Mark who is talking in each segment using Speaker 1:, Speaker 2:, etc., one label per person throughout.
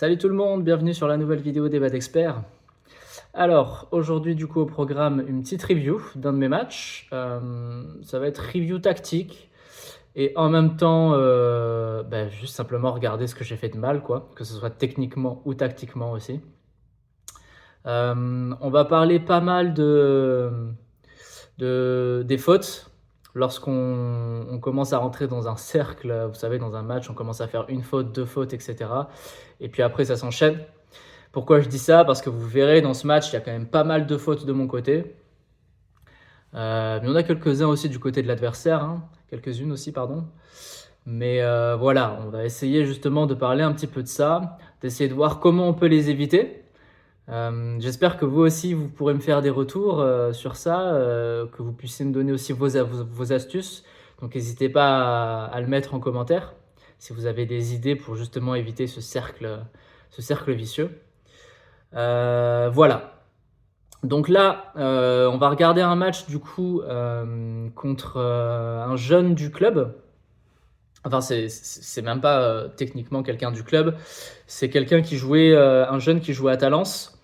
Speaker 1: Salut tout le monde, bienvenue sur la nouvelle vidéo Débat d'experts. Alors, aujourd'hui du coup au programme, une petite review d'un de mes matchs. Ça va être review tactique et en même temps, juste simplement regarder ce que j'ai fait de mal, quoi, que ce soit techniquement ou tactiquement aussi. On va parler pas mal des fautes. Lorsqu'on commence à rentrer dans un cercle, vous savez, dans un match, on commence à faire une faute, deux fautes, etc. Et puis après, ça s'enchaîne. Pourquoi je dis ça? Parce que vous verrez, dans ce match, il y a quand même pas mal de fautes de mon côté. Mais il y en a quelques-uns aussi du côté de l'adversaire, hein. Quelques-unes aussi, pardon. Mais voilà, on va essayer justement de parler un petit peu de ça, d'essayer de voir comment on peut les éviter. J'espère que vous aussi, vous pourrez me faire des retours sur ça, que vous puissiez me donner aussi vos astuces. Donc n'hésitez pas à le mettre en commentaire si vous avez des idées pour justement éviter ce cercle vicieux. Voilà. Donc là, on va regarder un match du coup contre un jeune du club. Enfin, c'est même pas techniquement quelqu'un du club. C'est quelqu'un qui jouait, un jeune qui jouait à Talence,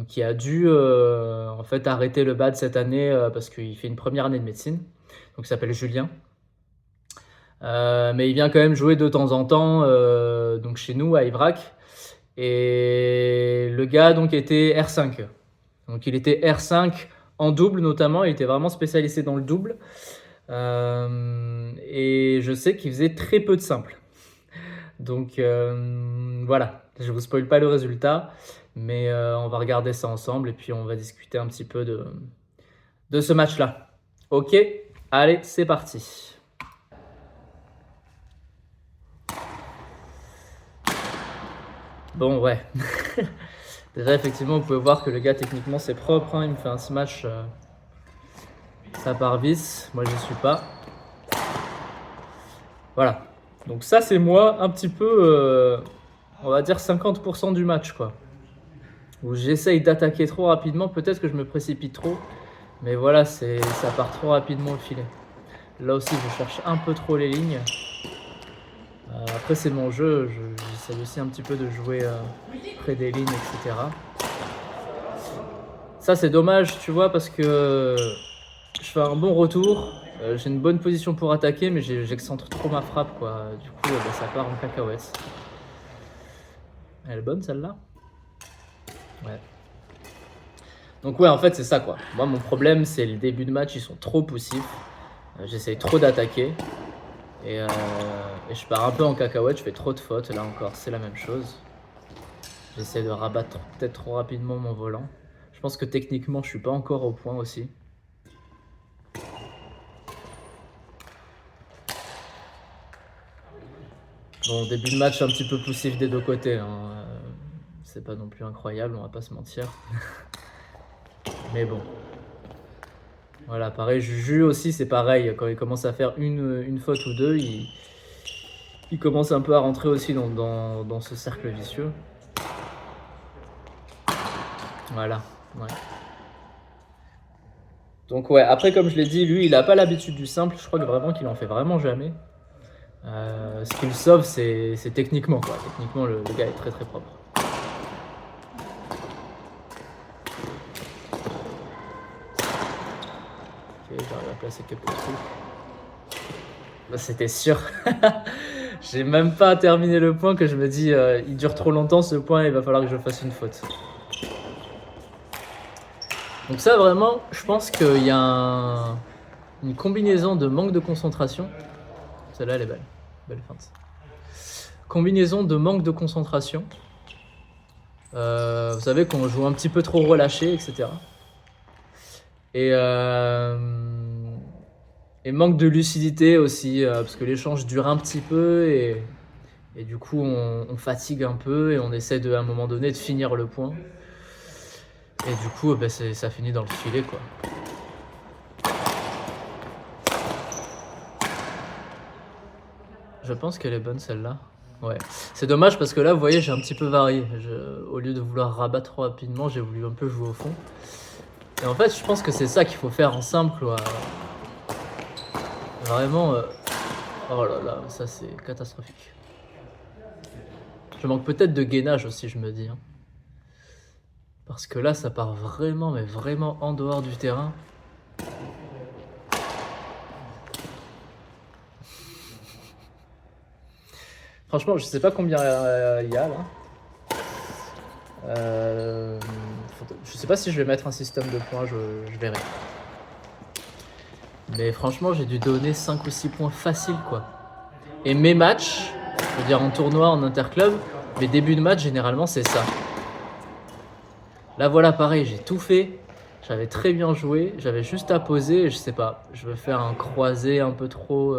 Speaker 1: qui a dû en fait arrêter le BAD cette année parce qu'il fait une première année de médecine. Donc il s'appelle Julien. Mais il vient quand même jouer de temps en temps donc chez nous à Ivrac. Et le gars donc était R5. Donc il était R5 en double notamment, il était vraiment spécialisé dans le double. Et je sais qu'il faisait très peu de simple. Donc voilà, je vous spoil pas le résultat, mais on va regarder ça ensemble et puis on va discuter un petit peu de ce match-là. Ok, allez, c'est parti. Bon, ouais. Déjà, effectivement, vous pouvez voir que le gars, techniquement, c'est propre, hein. Il me fait un smash, ça part vice. Moi, je suis pas. Voilà. Donc ça, c'est moi, un petit peu, on va dire 50% du match, quoi. Où j'essaye d'attaquer trop rapidement. Peut-être que je me précipite trop. Mais voilà, ça part trop rapidement au filet. Là aussi, je cherche un peu trop les lignes. Après, c'est mon jeu. J'essaie aussi un petit peu de jouer près des lignes, etc. Ça, c'est dommage, tu vois, parce que je fais un bon retour. J'ai une bonne position pour attaquer, mais j'excentre trop ma frappe, quoi. Du coup, ça part en cacahuète. Elle est bonne, celle-là? Ouais. Donc ouais, en fait, c'est ça, quoi. Moi, mon problème, c'est le début de match, ils sont trop poussifs. J'essaye trop d'attaquer. Et je pars un peu en cacahuète, je fais trop de fautes. Là encore, c'est la même chose. J'essaie de rabattre peut-être trop rapidement mon volant. Je pense que techniquement, je suis pas encore au point aussi. Bon, début de match un petit peu poussif des deux côtés, hein. C'est pas non plus incroyable, on va pas se mentir. Mais bon. Voilà, pareil, Juju aussi, c'est pareil. Quand il commence à faire une faute ou deux, il commence un peu à rentrer aussi dans ce cercle vicieux. Voilà, ouais. Donc ouais, après comme je l'ai dit, lui, il a pas l'habitude du simple. Je crois que vraiment qu'il en fait vraiment jamais. Ce qui le sauve, c'est techniquement, quoi. Techniquement, le gars est très très propre. Ok, j'arrive à placer quelques trucs. Bah, c'était sûr. J'ai même pas terminé le point que je me dis, il dure trop longtemps ce point, il va falloir que je fasse une faute. Donc ça, vraiment, je pense qu'il y a une combinaison de manque de concentration. Celle-là, elle est belle. Belle feinte. Combinaison de manque de concentration. Vous savez qu'on joue un petit peu trop relâché, etc. Et manque de lucidité aussi, parce que l'échange dure un petit peu et du coup on fatigue un peu et on essaie à un moment donné de finir le point. Et du coup ça finit dans le filet, quoi. Je pense qu'elle est bonne, celle-là. Ouais. C'est dommage parce que là, vous voyez, j'ai un petit peu varié. Au lieu de vouloir rabattre trop rapidement, j'ai voulu un peu jouer au fond. Et en fait, je pense que c'est ça qu'il faut faire en simple, quoi. Vraiment, oh là là, ça c'est catastrophique. Je manque peut-être de gainage aussi, je me dis, hein. Parce que là, ça part vraiment, mais vraiment en dehors du terrain. Franchement, je sais pas combien il y a là. Je sais pas si je vais mettre un système de points, je verrai. Mais franchement, j'ai dû donner 5 ou 6 points faciles, quoi. Et mes matchs, je veux dire en tournoi, en interclub, mes débuts de match, généralement, c'est ça. Là, voilà, pareil, j'ai tout fait. J'avais très bien joué. J'avais juste à poser. Et je sais pas, je veux faire un croisé un peu trop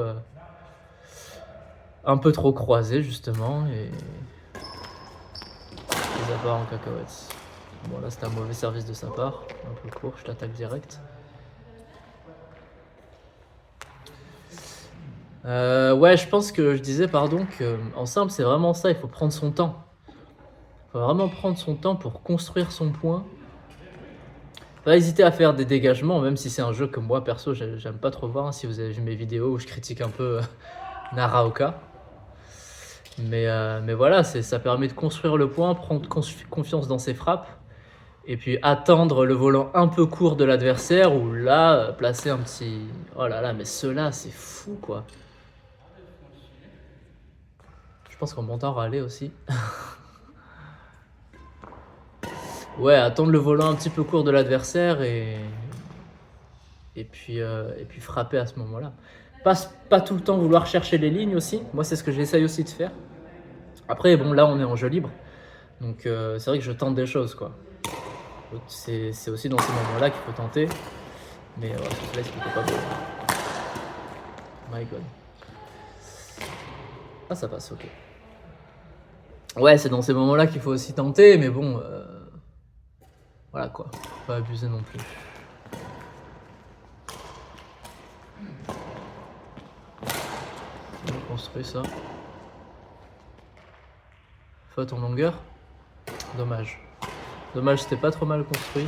Speaker 1: croisé, justement. Et ça part en cacahuètes. Bon, là, c'était un mauvais service de sa part. Un peu court, je l'attaque direct. Ouais, je pense que je disais, pardon, qu'en simple, c'est vraiment ça. Il faut prendre son temps. Il faut vraiment prendre son temps pour construire son point. Pas hésiter à faire des dégagements, même si c'est un jeu que moi, perso, j'aime pas trop voir. Hein, si vous avez vu mes vidéos où je critique un peu Naraoka. Mais voilà, ça permet de construire le point, prendre confiance dans ses frappes. Et puis attendre le volant un peu court de l'adversaire ou là, placer un petit... Oh là là, mais ceux-là, c'est fou, quoi. Je pense qu'on m'entend râler aussi. Ouais, attendre le volant un petit peu court de l'adversaire et puis frapper à ce moment-là. Pas tout le temps vouloir chercher les lignes aussi. Moi, c'est ce que j'essaye aussi de faire. Après, bon, là, on est en jeu libre. Donc, c'est vrai que je tente des choses, quoi. C'est aussi dans ces moments-là qu'il faut tenter. Mais ouais, celui-là, il ne pas beau. My God. Ah, ça passe, ok. Ouais, c'est dans ces moments-là qu'il faut aussi tenter, mais bon... Voilà, quoi. Faut pas abuser non plus. On construit ça. Faute en longueur. Dommage. Dommage, c'était pas trop mal construit.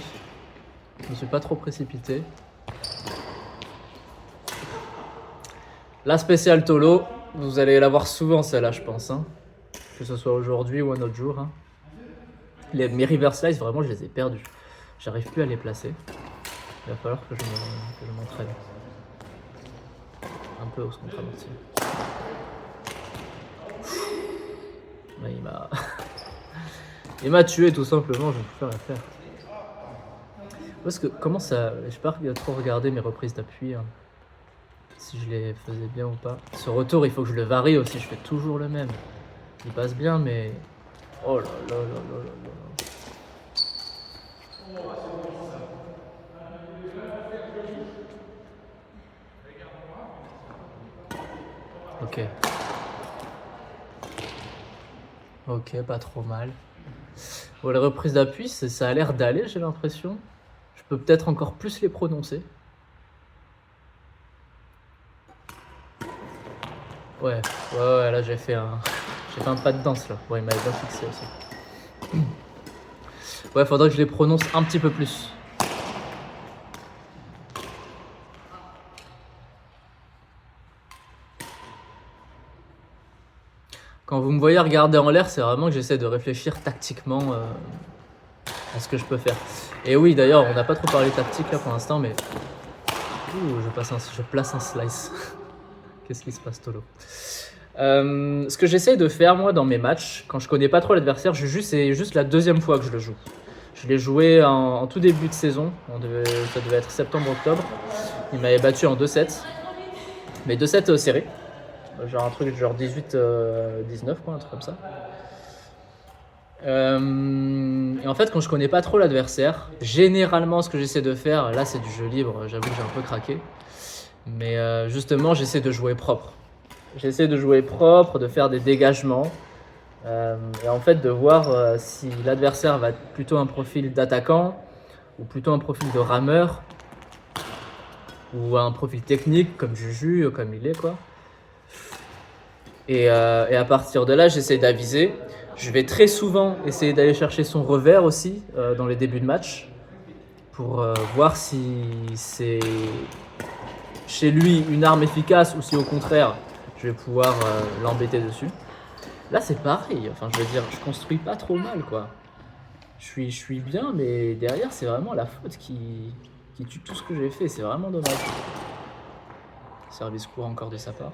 Speaker 1: Je me suis pas trop précipité. La spéciale Tolo, vous allez la voir souvent celle-là, je pense. Hein. Que ce soit aujourd'hui ou un autre jour. Hein. Mes reverse slice, vraiment, je les ai perdus. J'arrive plus à les placer. Il va falloir que je m'entraîne. Un peu au contre-amorti. Il m'a tué tout simplement, je ne peux pas la faire. Parce que comment ça... Je sais pas trop regarder mes reprises d'appui. Hein. Si je les faisais bien ou pas. Ce retour, il faut que je le varie aussi, je fais toujours le même. Il passe bien, mais... Oh là là là là là là. Ok. Ok, pas trop mal. Bon, les reprises d'appui, ça a l'air d'aller, j'ai l'impression. Je peux peut-être encore plus les prononcer. Ouais, là j'ai fait un pas de danse là. Ouais, il m'avait bien fixé aussi. Ouais, faudrait que je les prononce un petit peu plus. Quand vous me voyez regarder en l'air, c'est vraiment que j'essaie de réfléchir tactiquement à ce que je peux faire. Et oui, d'ailleurs, on n'a pas trop parlé tactique là pour l'instant, mais... Ouh, je place un slice. Qu'est-ce qui se passe, Tolo? Ce que j'essaye de faire, moi, dans mes matchs, quand je connais pas trop l'adversaire, c'est juste la deuxième fois que je le joue. Je l'ai joué en tout début de saison, ça devait être septembre-octobre. Il m'avait battu en 2-7, mais 2-7 serrés. Genre un truc genre 18-19, quoi, un truc comme ça. Et en fait, quand je connais pas trop l'adversaire, généralement, ce que j'essaie de faire, là, c'est du jeu libre, j'avoue que j'ai un peu craqué. Mais justement, j'essaie de jouer propre. J'essaie de jouer propre, de faire des dégagements. Et en fait, de voir si l'adversaire va être plutôt un profil d'attaquant ou plutôt un profil de rameur ou un profil technique comme Juju, comme il est, quoi. Et à partir de là, j'essaie d'aviser. Je vais très souvent essayer d'aller chercher son revers aussi dans les débuts de match pour voir si c'est chez lui une arme efficace ou si au contraire je vais pouvoir l'embêter dessus. Là, c'est pareil. Enfin, je veux dire, je construis pas trop mal, quoi. Je suis bien, mais derrière, c'est vraiment la faute qui tue tout ce que j'ai fait. C'est vraiment dommage. Service court encore de sa part.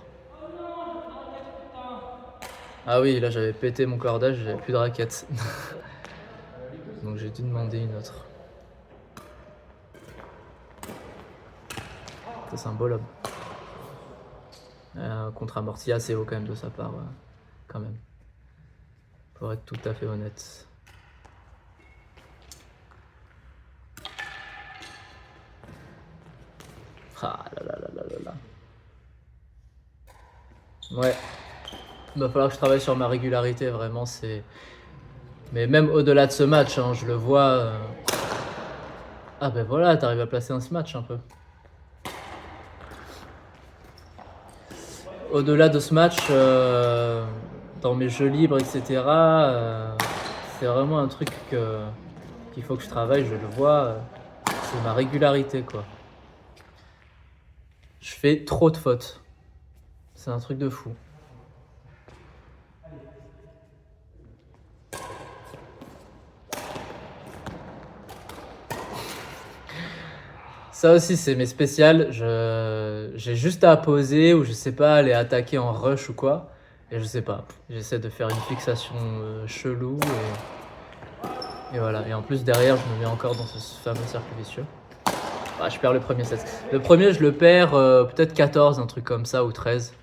Speaker 1: Ah oui, là, j'avais pété mon cordage, j'avais plus de raquettes. Donc j'ai dû demander une autre. Ça, c'est un beau lob. Contre-amorti assez haut quand même de sa part, quand même. Pour être tout à fait honnête. Ah là là là là là là. Ouais. Il va falloir que je travaille sur ma régularité, vraiment, c'est... Mais même au-delà de ce match, hein, je le vois... Ah ben voilà, t'arrives à placer un match un peu. Au-delà de ce match, dans mes jeux libres, etc., c'est vraiment un truc qu'il faut que je travaille, je le vois, c'est ma régularité, quoi. Je fais trop de fautes. C'est un truc de fou. Ça aussi, c'est mes spéciales. J'ai juste à poser ou je sais pas, aller attaquer en rush ou quoi. Et je sais pas. J'essaie de faire une fixation chelou et voilà. Et en plus, derrière, je me mets encore dans ce fameux cercle vicieux. Ah, je perds le premier set. Le premier, je le perds peut-être 14, un truc comme ça, ou 13.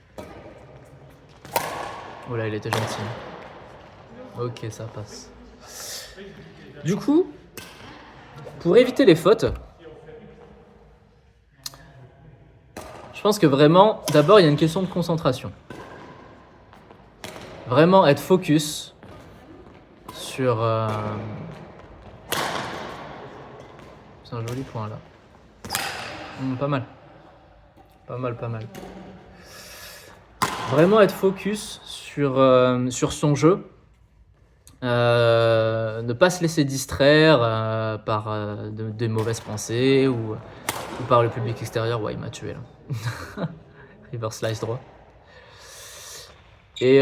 Speaker 1: Oh là, il était gentil. Ok, ça passe. Du coup, pour éviter les fautes, je pense que vraiment, d'abord, il y a une question de concentration. Vraiment être focus sur... C'est un joli point là. Pas mal. Pas mal, pas mal. Vraiment être focus sur son jeu. Ne pas se laisser distraire par des mauvaises pensées ou par le public extérieur. Ouais, il m'a tué là. River slice droit. Et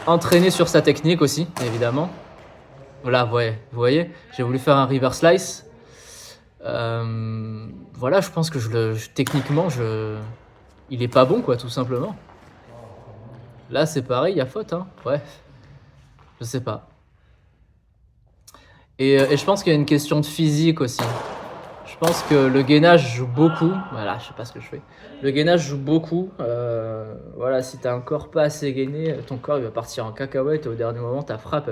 Speaker 1: entraîner sur sa technique aussi, évidemment. Voilà, ouais, vous voyez, j'ai voulu faire un river slice. Voilà, je pense que techniquement, il est pas bon, quoi, tout simplement. Là, c'est pareil, il y a faute, hein. Ouais, je sais pas. Et je pense qu'il y a une question de physique aussi. Je pense que le gainage joue beaucoup. Voilà, je sais pas ce que je fais. Le gainage joue beaucoup. Voilà, si t'as un corps pas assez gainé, ton corps il va partir en cacahuète et au dernier moment, ta frappe,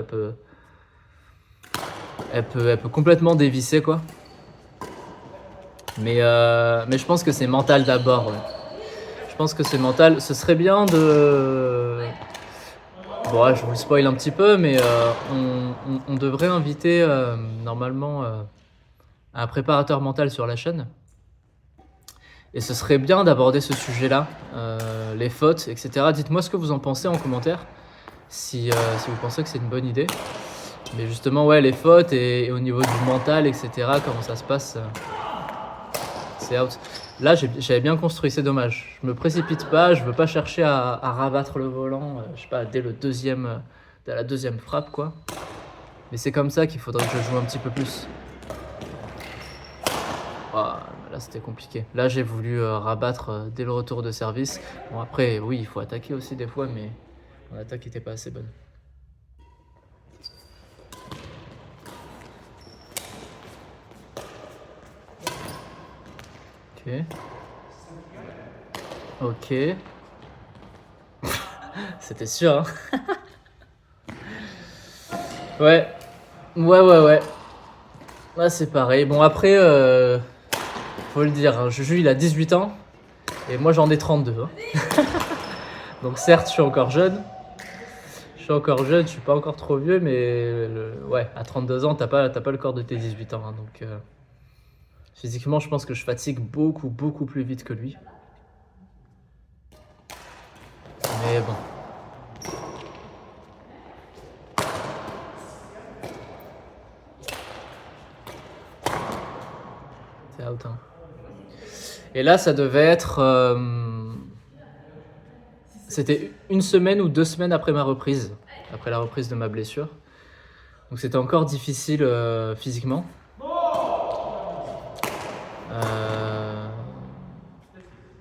Speaker 1: elle peut complètement dévisser, quoi. Mais je pense que c'est mental d'abord. Ouais. Je pense que c'est mental. Ce serait bien de... Bon, ouais, je vous spoil un petit peu, mais on devrait inviter normalement un préparateur mental sur la chaîne. Et ce serait bien d'aborder ce sujet-là, les fautes, etc. Dites-moi ce que vous en pensez en commentaire, si vous pensez que c'est une bonne idée. Mais justement, ouais, les fautes et au niveau du mental, etc., comment ça se passe, c'est out. Là, j'avais bien construit, c'est dommage. Je me précipite pas, je veux pas chercher à rabattre le volant, je sais pas, dès la deuxième frappe, quoi. Mais c'est comme ça qu'il faudrait que je joue un petit peu plus. Oh, là, c'était compliqué. Là, j'ai voulu rabattre dès le retour de service. Bon, après, oui, il faut attaquer aussi des fois, mais mon attaque n'était pas assez bonne. Ok. Ok. C'était sûr, hein. Ouais. Ouais. Là, c'est pareil. Bon, après, faut le dire, hein, Juju, il a 18 ans. Et moi, j'en ai 32. Hein. Donc, certes, je suis encore jeune. Je suis pas encore trop vieux, mais ouais, à 32 ans, t'as pas le corps de tes 18 ans. Hein, donc, physiquement, je pense que je fatigue beaucoup plus vite que lui. Mais bon. C'est out. Hein. Et là, ça devait être C'était une semaine ou 2 semaines après ma reprise, après la reprise de ma blessure. Donc c'était encore difficile physiquement.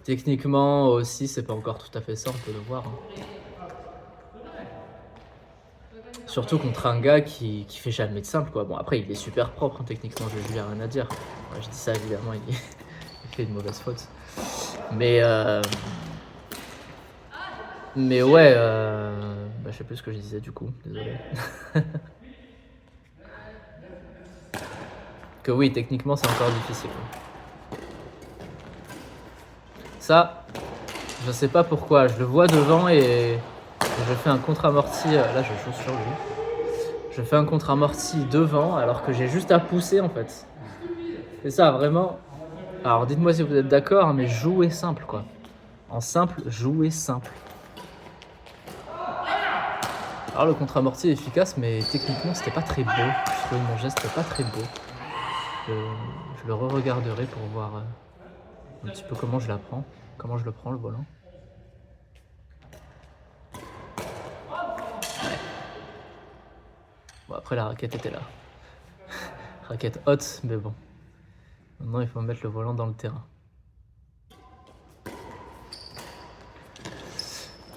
Speaker 1: Techniquement aussi, c'est pas encore tout à fait ça, on peut le voir. Hein. Surtout contre un gars qui fait jamais de simple, quoi. Bon, après, il est super propre, hein, techniquement, je n'ai rien à dire. Ouais, je dis ça, évidemment, il fait une mauvaise faute. Mais ouais, je sais plus ce que je disais du coup, désolé. Que oui, techniquement, c'est encore difficile. Ça, je sais pas pourquoi, je le vois devant et je fais un contre-amorti, là je joue sur lui. Je fais un contre-amorti devant alors que j'ai juste à pousser en fait. C'est ça, vraiment. Alors dites-moi si vous êtes d'accord, mais jouer simple quoi. En simple, jouer simple. Alors le contre-amorti est efficace, mais techniquement c'était pas très beau. Je trouvais mon geste pas très beau. Je le re-regarderai pour voir un petit peu comment je la prends. Comment je le prends le volant. Bon, après la raquette était là. Raquette haute, mais bon. Maintenant il faut mettre le volant dans le terrain.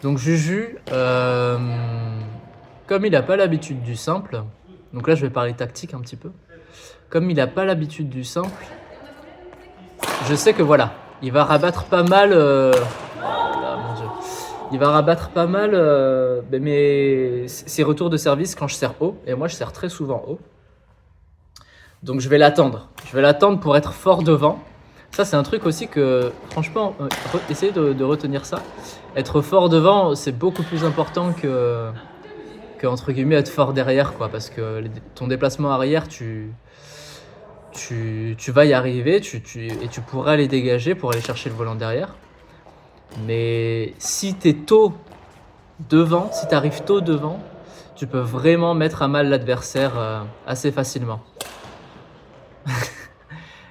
Speaker 1: Donc Juju, comme il n'a pas l'habitude du simple, donc là je vais parler tactique un petit peu. Comme il n'a pas l'habitude du simple, je sais que voilà, il va rabattre pas mal. Là, mon Dieu. Il va rabattre pas mal ses retours de service quand je sers haut. Et moi je sers très souvent haut. Donc je vais l'attendre. Je vais l'attendre pour être fort devant. Ça c'est un truc aussi que, franchement, essayez de retenir ça. Être fort devant, c'est beaucoup plus important que entre guillemets être fort derrière, quoi. Parce que ton déplacement arrière, tu vas y arriver et tu pourras les dégager pour aller chercher le volant derrière. Mais si tu es tôt devant, si tu arrives tôt devant, tu peux vraiment mettre à mal l'adversaire assez facilement.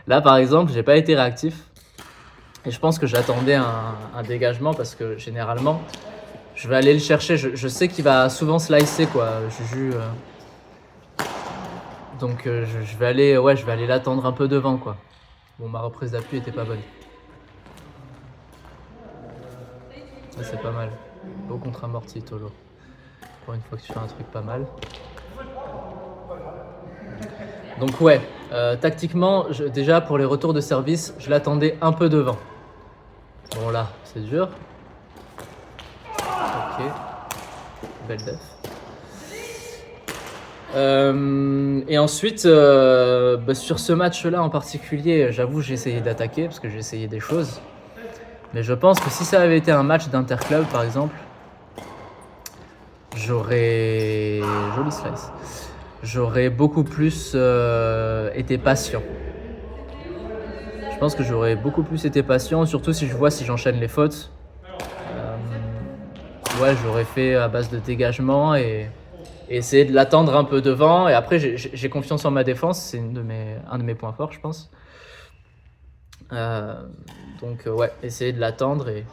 Speaker 1: Là, par exemple, j'ai pas été réactif. Et je pense que j'attendais un dégagement parce que généralement, je vais aller le chercher. Je sais qu'il va souvent slicer, quoi, Juju. Donc je vais aller l'attendre un peu devant, quoi. Bon, ma reprise d'appui était pas bonne. Ça, c'est pas mal. Beau contre-amorti, Tolo. Pour une fois que tu fais un truc pas mal. Donc ouais, tactiquement, déjà pour les retours de service, je l'attendais un peu devant. Bon là, c'est dur. Ok. Belle def. Et ensuite, sur ce match-là en particulier, j'avoue j'ai essayé d'attaquer parce que j'ai essayé des choses. Mais je pense que si ça avait été un match d'interclub par exemple, j'aurais... Joli slice. J'aurais beaucoup plus été patient. Je pense que j'aurais beaucoup plus été patient, surtout si je vois si j'enchaîne les fautes. Ouais, j'aurais fait à base de dégagement et essayer de l'attendre un peu devant. Et après, j'ai confiance en ma défense, c'est un de mes points forts, je pense. Donc ouais, essayer de l'attendre et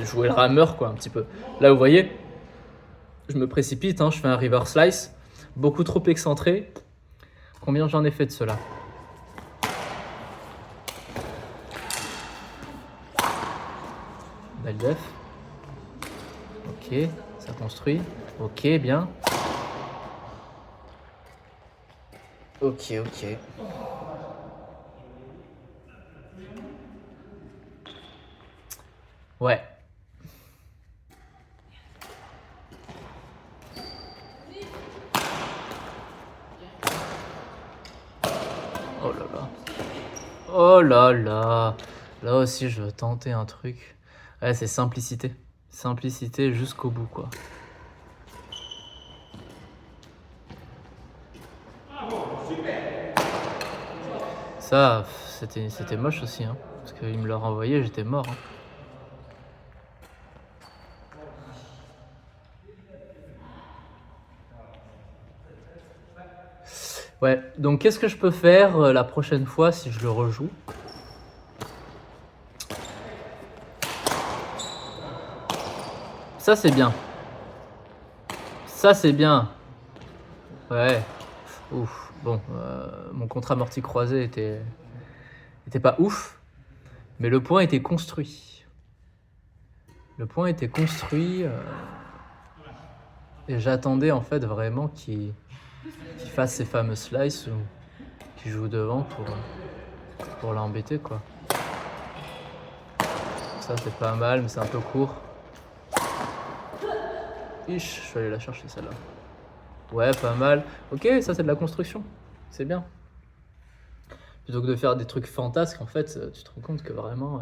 Speaker 1: jouer le rameur, quoi, un petit peu. Là, vous voyez, je me précipite, hein, je fais un river slice, beaucoup trop excentré. Combien j'en ai fait de cela? Belle def. Ok, ça construit. Ok, bien. Ok. Ouais. Oh là là. Oh là là. Là aussi, je veux tenter un truc. Ouais, c'est simplicité. Simplicité jusqu'au bout, quoi. Ça, c'était moche aussi, hein. Parce qu'il me l'a renvoyé, j'étais mort. Hein. Ouais, donc qu'est-ce que je peux faire la prochaine fois si je le rejoue? Ça, c'est bien. Ça, c'est bien. Ouais. Ouf. Bon, mon contre-amorti croisé était pas ouf, mais le point était construit. Le point était construit et j'attendais en fait vraiment qu'il fasse ces fameux slices ou qu'il joue devant pour l'embêter quoi. Ça c'est pas mal, mais c'est un peu court. Ich, je suis allé la chercher celle-là. Ouais, pas mal. Ok, ça c'est de la construction. C'est bien. Plutôt que de faire des trucs fantasques, en fait, tu te rends compte que vraiment,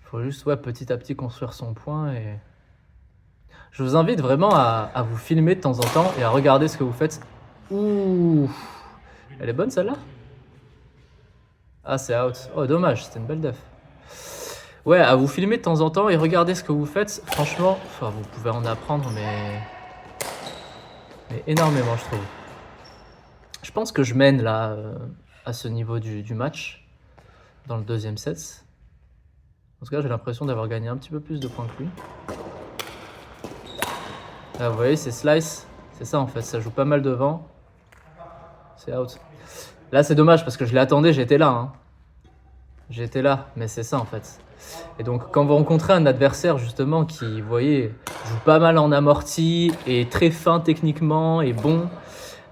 Speaker 1: faut juste petit à petit construire son point. Et je vous invite vraiment à vous filmer de temps en temps et à regarder ce que vous faites. Ouh, elle est bonne celle-là? Ah, c'est out. Oh, dommage, c'était une belle def. Ouais, à vous filmer de temps en temps et regarder ce que vous faites. Franchement, enfin, vous pouvez en apprendre, mais énormément, je trouve. Je pense que je mène là à ce niveau du match dans le deuxième set. En tout cas, j'ai l'impression d'avoir gagné un petit peu plus de points que lui. Là, vous voyez, c'est slice. C'est ça en fait, ça joue pas mal devant. C'est out. Là, c'est dommage parce que je l'attendais, j'étais là. Hein. J'étais là, mais c'est ça en fait. Et donc, quand vous rencontrez un adversaire justement qui, vous voyez, joue pas mal en amorti et très fin techniquement et bon,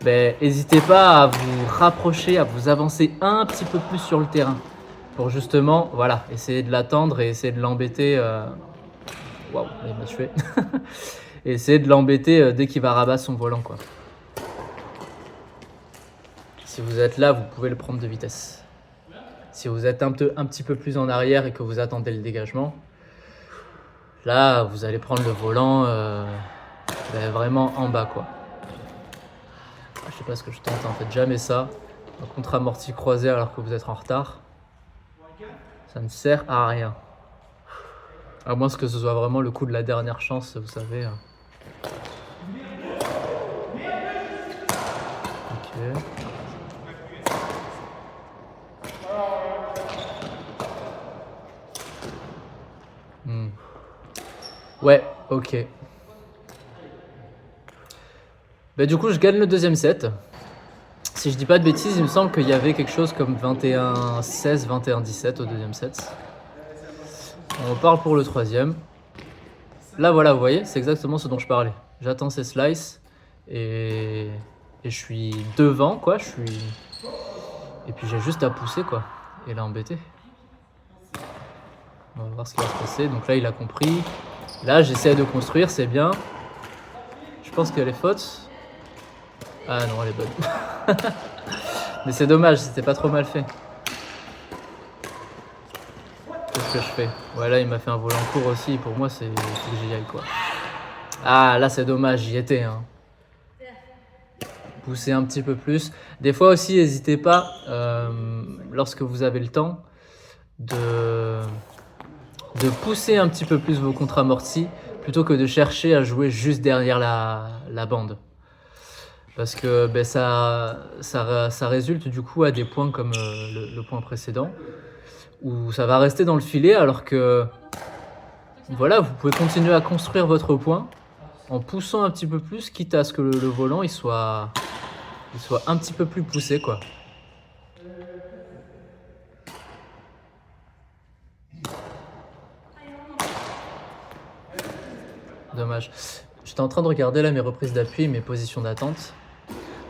Speaker 1: ben, n'hésitez pas à vous rapprocher, à vous avancer un petit peu plus sur le terrain pour justement, voilà, essayer de l'attendre et essayer de l'embêter. Waouh, il m'a tué. Et essayer de l'embêter dès qu'il va rabattre son volant, quoi. Si vous êtes là, vous pouvez le prendre de vitesse. Si vous êtes un petit peu plus en arrière et que vous attendez le dégagement, là, vous allez prendre le volant ben, vraiment en bas, quoi. Je sais pas ce que je tente, en fait, jamais ça. Un contre-amorti croisé alors que vous êtes en retard. Ça ne sert à rien. À moins que ce soit vraiment le coup de la dernière chance, vous savez. Ok. Ouais, ok. Bah, du coup, je gagne le deuxième set. Si je dis pas de bêtises, il me semble qu'il y avait quelque chose comme 21-16, 21-17 au deuxième set. On parle pour le troisième. Là, voilà, vous voyez, c'est exactement ce dont je parlais. J'attends ces slices et je suis devant, quoi. Et puis j'ai juste à pousser, quoi, et l'embêter. On va voir ce qui va se passer. Donc là, il a compris. Là, j'essaie de construire, c'est bien. Je pense qu'elle est faute. Ah non, elle est bonne. Mais c'est dommage, c'était pas trop mal fait. Qu'est-ce que je fais? Ouais, là, il m'a fait un volant court aussi. Pour moi, c'est faut que j'y aille, quoi. Ah, là, c'est dommage, j'y étais. Hein. Pousser un petit peu plus. Des fois aussi, n'hésitez pas, lorsque vous avez le temps, de pousser un petit peu plus vos contre-amortis plutôt que de chercher à jouer juste derrière la bande. Parce que ben, ça résulte du coup à des points comme le point précédent, où ça va rester dans le filet alors que voilà, vous pouvez continuer à construire votre point en poussant un petit peu plus, quitte à ce que le volant il soit un petit peu plus poussé, quoi. Dommage. J'étais en train de regarder là mes reprises d'appui, mes positions d'attente.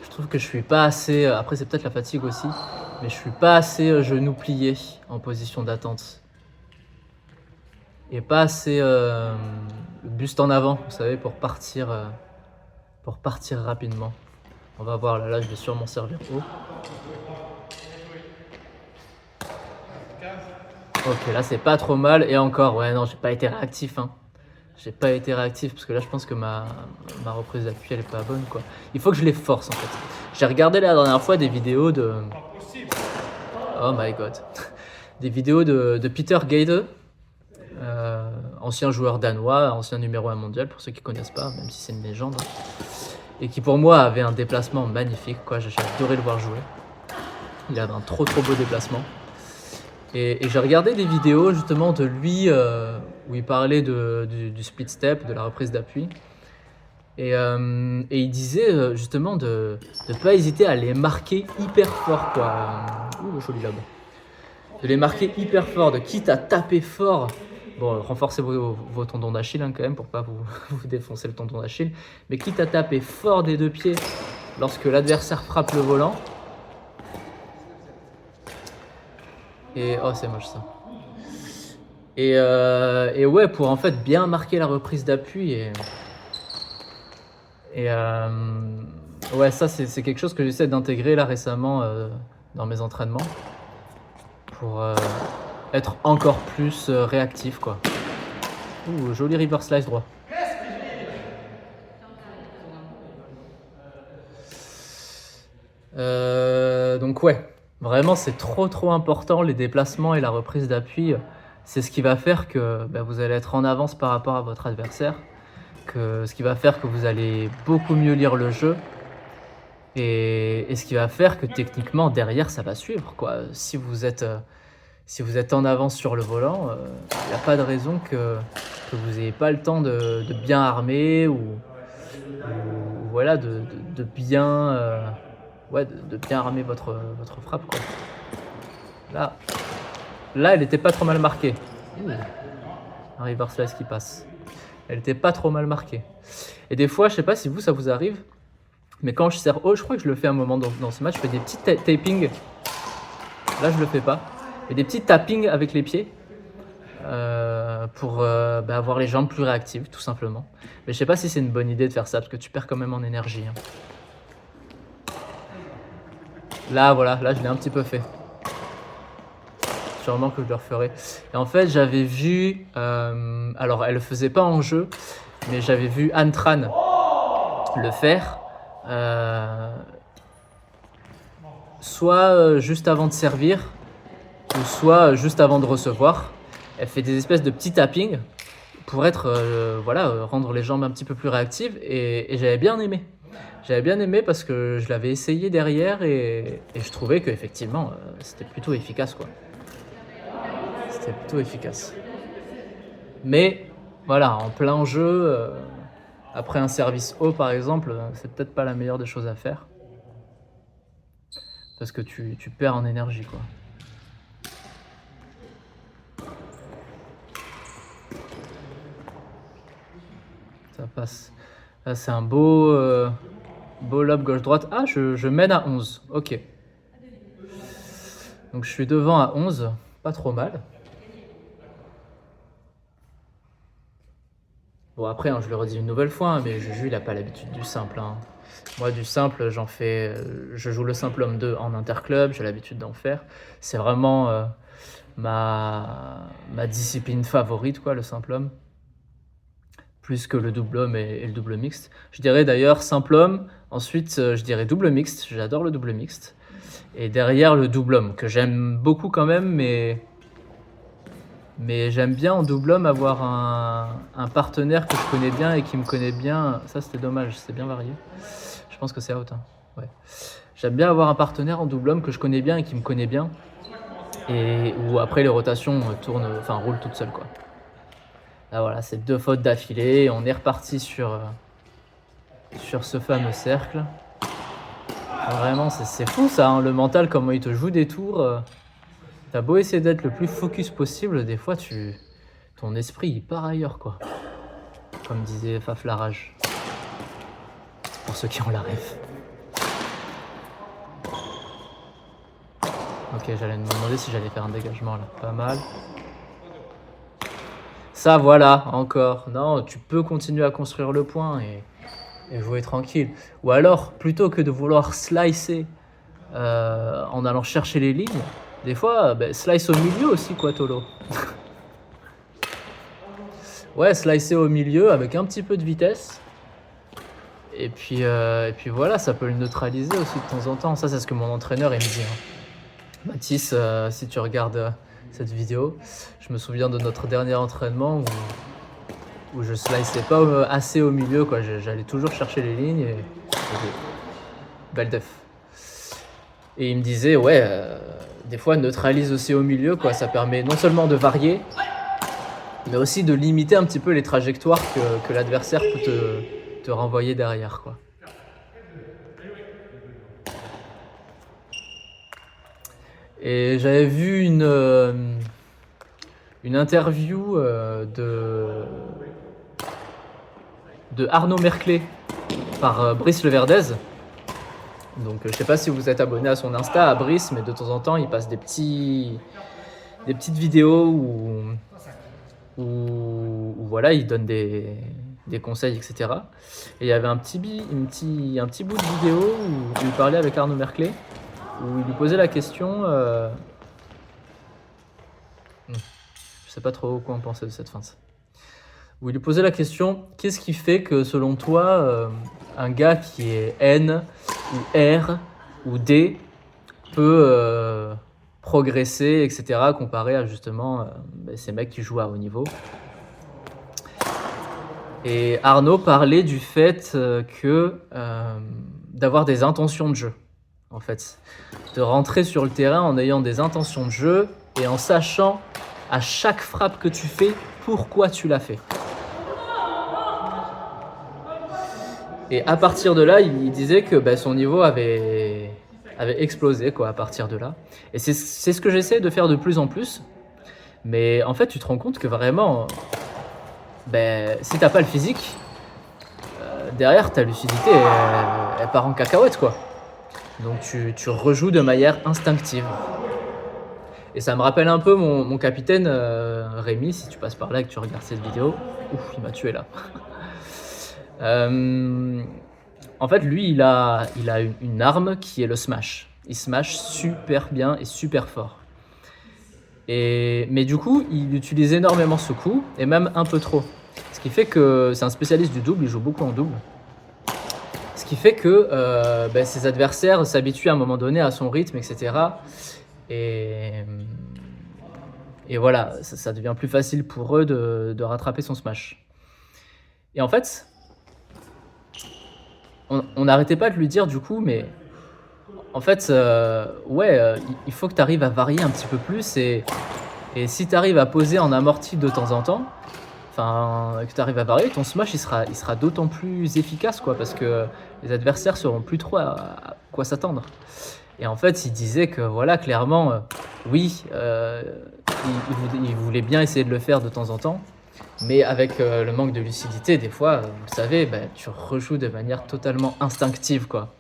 Speaker 1: Je trouve que je suis pas assez. Après, c'est peut-être la fatigue aussi, mais je suis pas assez genou plié en position d'attente. Et pas assez buste en avant, vous savez, pour partir rapidement. On va voir, là je vais sûrement servir haut. Ok, là c'est pas trop mal. Et encore, ouais, non, j'ai pas été réactif. Hein. J'ai pas été réactif parce que là je pense que ma reprise d'appui elle est pas bonne, quoi. Il faut que je les force en fait. J'ai regardé la dernière fois des vidéos de. Oh my god. Des vidéos de Peter Gade, ancien joueur danois, ancien numéro 1 mondial pour ceux qui connaissent pas, même si c'est une légende. Et qui pour moi avait un déplacement magnifique, quoi. J'ai adoré le voir jouer. Il avait un trop beau déplacement. Et j'ai regardé des vidéos justement de lui où il parlait du split step, de la reprise d'appui. Et il disait justement de ne pas hésiter à les marquer hyper fort, quoi. Ouh, joli lob. De les marquer hyper fort, de quitte à taper fort. Bon, renforcez vos tendons d'Achille quand même pour pas vous défoncer le tendon d'Achille. Mais quitte à taper fort des deux pieds lorsque l'adversaire frappe le volant. Et oh, c'est moche ça. Et ouais, pour en fait bien marquer la reprise d'appui ouais, ça c'est quelque chose que j'essaie d'intégrer là récemment dans mes entraînements pour être encore plus réactif, quoi. Ouh, joli reverse slice droit. Donc ouais, vraiment c'est trop important les déplacements et la reprise d'appui. C'est ce qui va faire que vous allez être en avance par rapport à votre adversaire, ce qui va faire que vous allez beaucoup mieux lire le jeu et ce qui va faire que techniquement derrière ça va suivre, quoi. Si vous êtes en avance sur le volant, il n'y a pas de raison que vous n'ayez pas le temps de bien armer ou voilà, de bien de bien armer votre frappe, quoi. Là elle était pas trop mal marquée. Un reverse slice qui passe. Elle était pas trop mal marquée. Et des fois, je sais pas si ça vous arrive, mais quand je sers haut, je crois que je le fais un moment dans ce match, je fais des petits tapings. Là, je le fais pas. Mais des petits tappings avec les pieds pour avoir les jambes plus réactives, tout simplement. Mais je sais pas si c'est une bonne idée de faire ça, parce que tu perds quand même en énergie. Là, voilà, là, je l'ai un petit peu fait. Sûrement que je le referai. Et en fait, j'avais vu, alors elle le faisait pas en jeu, mais j'avais vu Anne Tran le faire, soit juste avant de servir, ou soit juste avant de recevoir. Elle fait des espèces de petits tappings pour être, rendre les jambes un petit peu plus réactives, et j'avais bien aimé. J'avais bien aimé parce que je l'avais essayé derrière et je trouvais qu'effectivement, c'était plutôt efficace, quoi. C'était plutôt efficace. Mais voilà, en plein jeu, après un service haut par exemple, c'est peut-être pas la meilleure des choses à faire. Parce que tu perds en énergie, quoi. Ça passe. Là, c'est un beau lob gauche-droite. Ah, je mène à 11. Ok. Donc je suis devant à 11. Pas trop mal. Bon, après, je le redis une nouvelle fois, mais Juju, il n'a pas l'habitude du simple. Moi, du simple, j'en fais. Je joue le simple homme 2 en interclub, j'ai l'habitude d'en faire. C'est vraiment ma discipline favorite, quoi, le simple homme. Plus que le double homme et le double mixte. Je dirais d'ailleurs simple homme, ensuite je dirais double mixte, j'adore le double mixte. Et derrière le double homme, que j'aime beaucoup quand même, mais j'aime bien en double homme avoir un partenaire que je connais bien et qui me connaît bien. Ça, c'était dommage, c'est bien varié. Je pense que c'est out. Ouais. J'aime bien avoir un partenaire en double homme que je connais bien et qui me connaît bien. Et où après les rotations roulent toutes seules, quoi. Là, voilà, c'est 2 fautes d'affilée. On est reparti sur ce fameux cercle. Vraiment, c'est fou ça, le mental, comment il te joue des tours. T'as beau essayer d'être le plus focus possible, des fois ton esprit il part ailleurs, quoi. Comme disait Faf Larage. Pour ceux qui ont la ref. Ok, j'allais me demander si j'allais faire un dégagement là. Pas mal. Ça, voilà, encore. Non, tu peux continuer à construire le point et jouer tranquille. Ou alors, plutôt que de vouloir slicer en allant chercher les lignes, des fois, slice au milieu aussi, quoi, Tolo. Ouais, slicer au milieu avec un petit peu de vitesse. Et puis voilà, ça peut le neutraliser aussi de temps en temps. Ça, c'est ce que mon entraîneur il me dit. Mathis, si tu regardes cette vidéo, je me souviens de notre dernier entraînement où je sliceais pas assez au milieu, quoi. J'allais toujours chercher les lignes et belle def. Et il me disait, ouais, des fois neutralise aussi au milieu, quoi. Ça permet non seulement de varier, mais aussi de limiter un petit peu les trajectoires que l'adversaire peut te renvoyer derrière, quoi. Et j'avais vu une interview de Arnaud Merclé par Brice Leverdez. Donc je sais pas si vous êtes abonné à son Insta, à Brice, mais de temps en temps il passe des petites vidéos où voilà, il donne des conseils, etc. Et il y avait un petit bout de vidéo où il parlait avec Arnaud Merclé, où il lui posait la question, je sais pas trop quoi en penser de cette feinte, où il lui posait la question, qu'est-ce qui fait que selon toi, un gars qui est N ou R ou D peut progresser, etc., comparé à justement ces mecs qui jouent à haut niveau. Et Arnaud parlait du fait d'avoir des intentions de jeu, en fait. De rentrer sur le terrain en ayant des intentions de jeu et en sachant à chaque frappe que tu fais pourquoi tu l'as fait. Et à partir de là, il disait que son niveau avait explosé quoi, à partir de là. Et c'est ce que j'essaie de faire de plus en plus. Mais en fait, tu te rends compte que vraiment, si t'as pas le physique, derrière ta lucidité, elle part en cacahuète, quoi. Donc tu rejoues de manière instinctive. Et ça me rappelle un peu mon capitaine Rémi, si tu passes par là et que tu regardes cette vidéo. Ouf, il m'a tué là. En fait, lui, il a une arme qui est le smash. Il smash super bien et super fort. Mais du coup, il utilise énormément ce coup, et même un peu trop. Ce qui fait que c'est un spécialiste du double, il joue beaucoup en double. Ce qui fait que ses adversaires s'habituent à un moment donné à son rythme, etc. Et voilà, ça devient plus facile pour eux de rattraper son smash. Et en fait, on n'arrêtait pas de lui dire du coup, mais en fait, il faut que tu arrives à varier un petit peu plus. Et si tu arrives à poser en amorti de temps en temps, que tu arrives à varier, ton smash il sera d'autant plus efficace, quoi, parce que les adversaires sauront plus trop à quoi s'attendre. Et en fait, il disait que voilà, clairement, oui, il voulait bien essayer de le faire de temps en temps, mais avec le manque de lucidité, des fois, vous le savez, tu rejoues de manière totalement instinctive, quoi.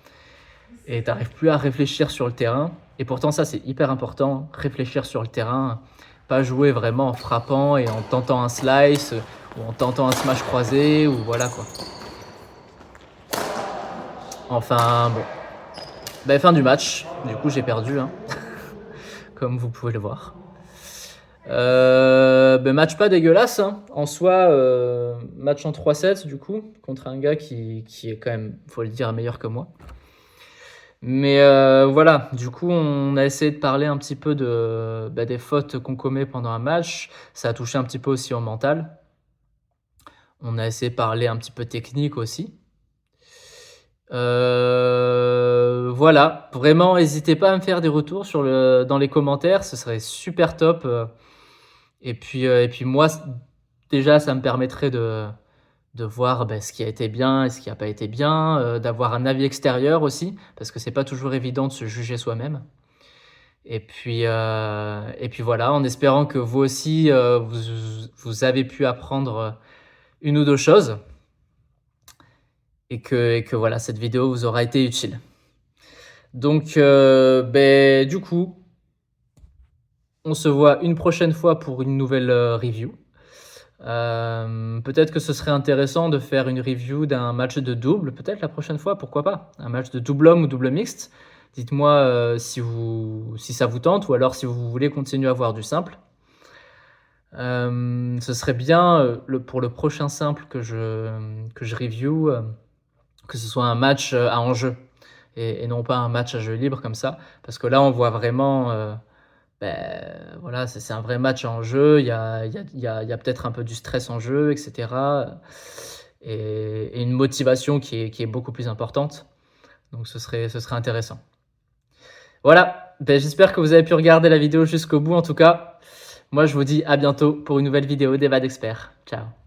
Speaker 1: Et tu n'arrives plus à réfléchir sur le terrain. Et pourtant, ça, c'est hyper important, réfléchir sur le terrain, pas jouer vraiment en frappant et en tentant un slice ou en tentant un smash croisé, ou voilà, quoi. Enfin, bon. Fin du match. Du coup, j'ai perdu, hein. Comme vous pouvez le voir. Match pas dégueulasse, hein. En soi, match en 3-7 du coup, contre un gars qui est quand même, faut le dire, meilleur que moi. Mais voilà, du coup, on a essayé de parler un petit peu des fautes qu'on commet pendant un match. Ça a touché un petit peu aussi au mental. On a essayé de parler un petit peu technique aussi. Voilà, vraiment, n'hésitez pas à me faire des retours dans les commentaires, ce serait super top. Et puis moi, déjà, ça me permettrait de voir ce qui a été bien et ce qui n'a pas été bien, d'avoir un avis extérieur aussi, parce que c'est pas toujours évident de se juger soi-même. Et puis voilà, en espérant que vous aussi, vous avez pu apprendre une ou deux choses, et que voilà, cette vidéo vous aura été utile. Donc, du coup, on se voit une prochaine fois pour une nouvelle review. Peut-être que ce serait intéressant de faire une review d'un match de double, peut-être la prochaine fois, pourquoi pas. Un match de double homme ou double mixte. Dites-moi si ça vous tente, ou alors si vous voulez continuer à voir du simple. Ce serait bien pour le prochain simple que je review, que ce soit un match à enjeu et non pas un match à jeu libre comme ça, parce que là on voit vraiment voilà, c'est un vrai match en jeu, il y a peut-être un peu du stress en jeu, etc. Et une motivation qui est beaucoup plus importante. Donc ce serait intéressant. Voilà, j'espère que vous avez pu regarder la vidéo jusqu'au bout en tout cas. Moi, je vous dis à bientôt pour une nouvelle vidéo d'Eva d'Expert. Ciao.